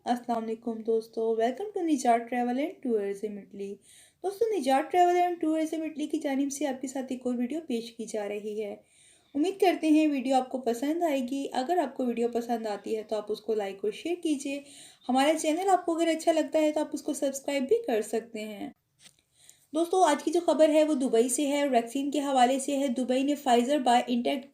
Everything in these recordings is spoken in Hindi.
अस्सलाम वालेकुम दोस्तों, वेलकम टू निजात ट्रैवल एंड टूरिज्म इटली। दोस्तों, निजात ट्रैवल एंड टूरिज्म इटली की जानिब से आपके साथ एक और वीडियो पेश की जा रही है। उम्मीद करते हैं वीडियो आपको पसंद आएगी। अगर आपको वीडियो पसंद आती है तो आप उसको लाइक और शेयर कीजिए। हमारा चैनल आपको अगर अच्छा लगता है तो आप उसको सब्सक्राइब भी कर सकते हैं। दोस्तों, आज की जो खबर है वो दुबई से है और वैक्सीन के हवाले से है। दुबई ने फाइज़र बायोएनटेक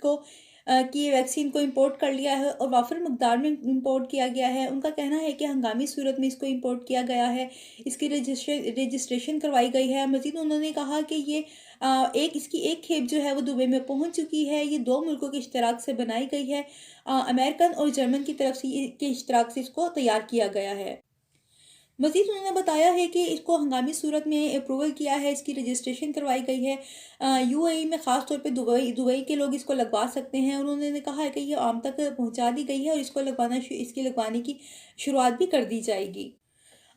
की वैक्सीन को इंपोर्ट कर लिया है और वाफिर मकदार में इंपोर्ट किया गया है। उनका कहना है कि हंगामी सूरत में इसको इंपोर्ट किया गया है। इसकी रजिस्ट्रेशन करवाई गई है। मज़ीद उन्होंने कहा कि ये इसकी एक खेप जो है वो दुबई में पहुंच चुकी है। ये दो मुल्कों के इश्तराक से बनाई गई है। अमेरिकन और जर्मन की तरफ से के इश्तराक से इसको तैयार किया गया है। मज़ीद उन्होंने बताया है कि इसको हंगामी सूरत में अप्रूवल किया है, इसकी रजिस्ट्रेशन करवाई गई है। यूएई में ख़ास तौर पे दुबई दुबई के लोग इसको लगवा सकते हैं। उन्होंने कहा है कि ये आम तक पहुंचा दी गई है और इसके लगवाने की शुरुआत भी कर दी जाएगी।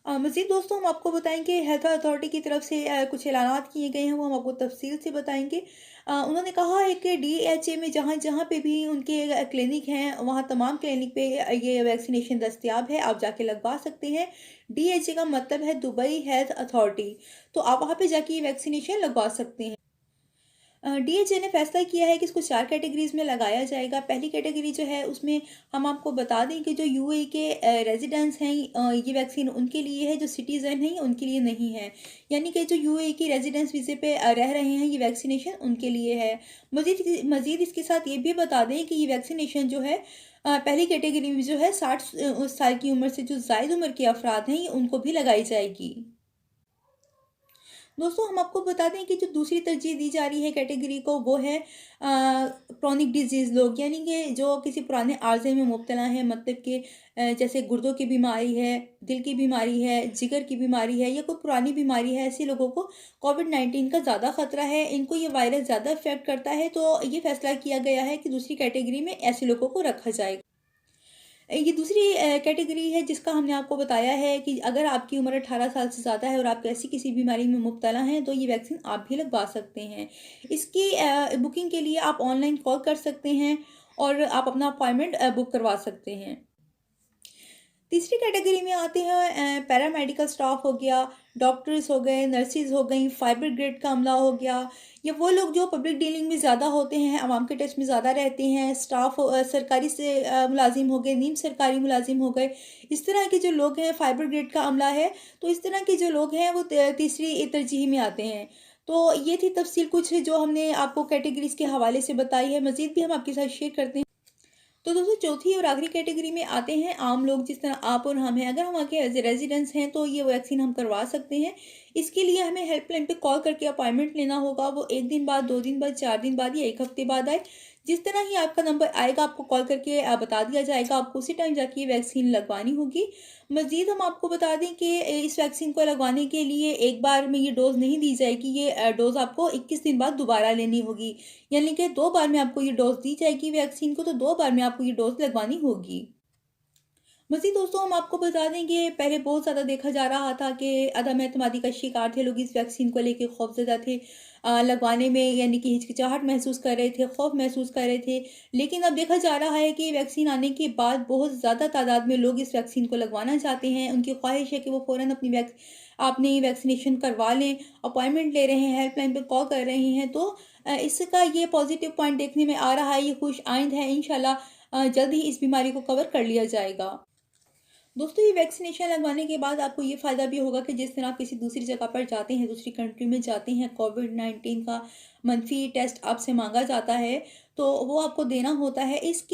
मज़ीद दोस्तों, हम आपको बताएंगे हेल्थ अथॉरिटी की तरफ से कुछ ऐलानात किए गए हैं, वो हम आपको तफसील से बताएंगे। उन्होंने कहा है कि डीएचए में जहाँ जहाँ पे भी उनके क्लिनिक हैं, वहाँ तमाम क्लिनिक पे ये वैक्सीनेशन दस्तयाब है, आप जाके लगवा सकते हैं। डीएचए का मतलब है दुबई हेल्थ अथॉरिटी। तो आप वहाँ पे जाके ये वैक्सीनेशन लगवा सकते हैं। डीएचए ने फैसला किया है कि इसको 4 कैटेगरीज़ में लगाया जाएगा। पहली कैटेगरी जो है उसमें हम आपको बता दें कि जो यूएई के रेज़िडेंट्स हैं, ये वैक्सीन उनके लिए है, जो सिटीज़न हैं उनके लिए नहीं है। यानी कि जो यूएई के रेज़िडेंट्स वीज़े पे रह रहे हैं, ये वैक्सीनेशन उनके लिए है। मज़ीद इसके साथ ये भी बता दें कि ये वैक्सीनेशन जो है पहली कैटेगरी में जो है 60 साल की उम्र से जो ज़ायद उम्र के अफराद हैं, उनको भी लगाई जाएगी। दोस्तों, हम आपको बता दें कि जो दूसरी तरजीह दी जा रही है कैटेगरी को, वो है क्रोनिक डिजीज़ लोग, यानी कि जो किसी पुराने आर्ज़े में मुब्तला हैं, मतलब कि जैसे गुर्दों की बीमारी है, दिल की बीमारी है, जिगर की बीमारी है या कोई पुरानी बीमारी है। ऐसे लोगों को कोविड-19 का ज़्यादा ख़तरा है, इनको ये वायरस ज़्यादा इफ़ेक्ट करता है, तो ये फ़ैसला किया गया है कि दूसरी कैटेगरी में ऐसे लोगों को रखा जाएगा। ये दूसरी कैटेगरी है जिसका हमने आपको बताया है कि अगर आपकी उम्र 18 साल से ज़्यादा है और आप ऐसी किसी बीमारी में मुब्तला हैं, तो ये वैक्सीन आप भी लगवा सकते हैं। इसकी बुकिंग के लिए आप ऑनलाइन कॉल कर सकते हैं और आप अपना अपॉइंटमेंट बुक करवा सकते हैं। तीसरी कैटेगरी में आते हैं पैरामेडिकल स्टाफ हो गया, डॉक्टर्स हो गए, नर्सेज हो गई, फाइबर ग्रेड का अमला हो गया, या वो लोग जो पब्लिक डीलिंग में ज़्यादा होते हैं, आवाम के टच में ज़्यादा रहते हैं, स्टाफ सरकारी से मुलाजिम हो गए, नीम सरकारी मुलाजिम हो गए। इस तरह के जो लोग हैं, फाइबर ग्रेड का अमला है, तो इस तरह के जो लोग हैं वो तीसरी तरजीह में आते हैं। तो ये थी तफसील कुछ जो हमने आपको कैटेगरीज के हवाले से बताई है। मज़ीद भी हम आपके साथ शेयर करते हैं। तो दोस्तों, चौथी और आखिरी कैटेगरी में आते हैं आम लोग, जिस तरह आप और हम हैं। अगर हम आके एज ए रेजिडेंट्स हैं तो ये वैक्सीन हम करवा सकते हैं। इसके लिए हमें हेल्पलाइन पे कॉल करके अपॉइंटमेंट लेना होगा। वो 1 दिन बाद, 2 दिन बाद, 4 दिन बाद या 1 हफ्ते बाद आए। जिस तरह ही आपका नंबर आएगा, आपको कॉल करके बता दिया जाएगा, आपको उसी टाइम जाके ये वैक्सीन लगवानी होगी। मज़ीद हम आपको बता दें कि इस वैक्सीन को लगवाने के लिए एक बार में ये डोज़ नहीं दी जाएगी। ये डोज़ आपको 21 दिन बाद दोबारा लेनी होगी। यानी कि 2 बार में आपको ये डोज़ दी जाएगी वैक्सीन को, तो 2 बार में आपको ये डोज़ लगवानी होगी। मज़ीद दोस्तों, हम आपको बता दें कि पहले बहुत ज़्यादा देखा जा रहा था कि अदम एतमादी का शिकार थे लोग, इस वैक्सीन को लेके खौफ़ज़दा थे। लगवाने में यानी कि हिचकिचाहट महसूस कर रहे थे, खौफ़ महसूस कर रहे थे। लेकिन अब देखा जा रहा है कि वैक्सीन आने के बाद बहुत ज़्यादा तादाद में लोग इस वैक्सीन को लगवाना चाहते हैं। उनकी ख्वाहिश है कि वो फ़ौरन अपनी वैक्सीनेशन करवा लें, अपॉइंटमेंट ले रहे हैं, हेल्पलाइन पे कॉल कर रहे हैं। तो इसका ये पॉज़िटिव पॉइंट देखने में आ रहा है, ये खुश आइंद है। इंशाल्लाह जल्द ही इस बीमारी को कवर कर लिया जाएगा। दोस्तों, ये वैक्सीनेशन लगवाने के बाद आपको ये फ़ायदा भी होगा कि जिस दिन आप किसी दूसरी जगह पर जाते हैं, दूसरी कंट्री में जाते हैं, कोविड-19 का मनफी टेस्ट आपसे माँगा जाता है, तो वो आपको देना होता है। इस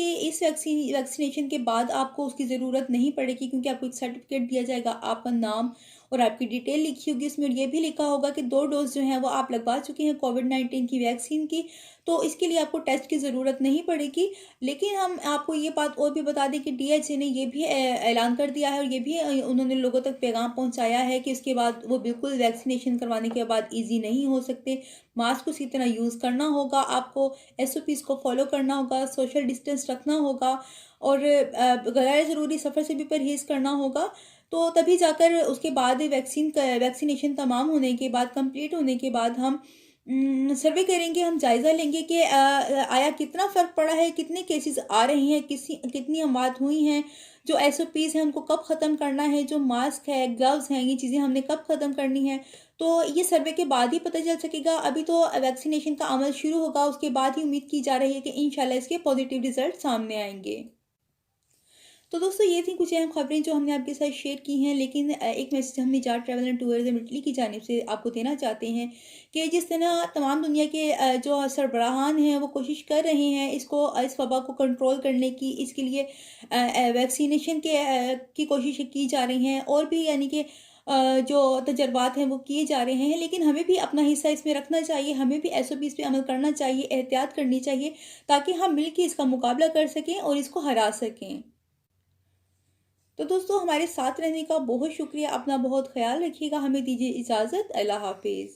वैक्सीनेशन के बाद आपको उसकी ज़रूरत नहीं पड़ेगी, क्योंकि आपको एक सर्टिफ़िकेट दिया जाएगा, आपका नाम और आपकी डिटेल लिखी होगी उसमें, और ये भी लिखा होगा कि 2 डोज़ जो हैं वो आप लगवा चुके हैं कोविड-19 की वैक्सीन की, तो इसके लिए आपको टेस्ट की ज़रूरत नहीं पड़ेगी। लेकिन हम आपको ये बात और भी बता दें कि डीएचए ने ये भी ऐलान कर दिया है और ये भी उन्होंने लोगों तक पैगाम पहुंचाया है कि इसके बाद वो बिल्कुल वैक्सीनेशन करवाने के बाद ईज़ी नहीं हो सकते। मास्क उसी तरह यूज़ करना होगा, आपको एसओपीज़ को फ़ॉलो करना होगा, सोशल डिस्टेंस रखना होगा और गैर ज़रूरी सफ़र से भी परहेज़ करना होगा। तो तभी जाकर उसके बाद वैक्सीनेशन तमाम होने के बाद, कंप्लीट होने के बाद हम सर्वे करेंगे, हम जायज़ा लेंगे कि आया कितना फ़र्क पड़ा है, कितने केसेस आ रहे हैं, कितनी अमवात हुई हैं, जो एसओपीज़ हैं उनको कब ख़त्म करना है, जो मास्क है, ग्लव्स हैं, ये चीज़ें हमने कब ख़त्म करनी है। तो ये सर्वे के बाद ही पता चल सकेगा। अभी तो वैक्सीनेशन का अमल शुरू होगा, उसके बाद ही उम्मीद की जा रही है कि इंशाल्लाह इसके पॉज़िटिव रिज़ल्ट सामने आएँगे। तो दोस्तों ये थी कुछ अहम खबरें जो हमने आपके साथ शेयर की हैं, लेकिन एक मैसेज हम निजात ट्रैवल एंड टूरिज्म इटली की जानिब से आपको देना चाहते हैं कि जिस तरह तमाम दुनिया के जो सरबराहान हैं वो कोशिश कर रहे हैं इसको इस वबा को कंट्रोल करने की, इसके लिए वैक्सीनेशन की कोशिश की जा रही हैं, और भी यानी कि जो तजर्बात हैं वो किए जा रहे हैं, लेकिन हमें भी अपना हिस्सा इसमें रखना चाहिए, हमें भी एसओपीज़ पे अमल करना चाहिए, एहतियात करनी चाहिए, ताकि हम मिल के इसका मुकाबला कर सकें और इसको हरा सकें। तो दोस्तों हमारे साथ रहने का बहुत शुक्रिया। अपना बहुत ख़्याल रखिएगा। हमें दीजिए इजाज़त। अल्लाह हाफ़िज़।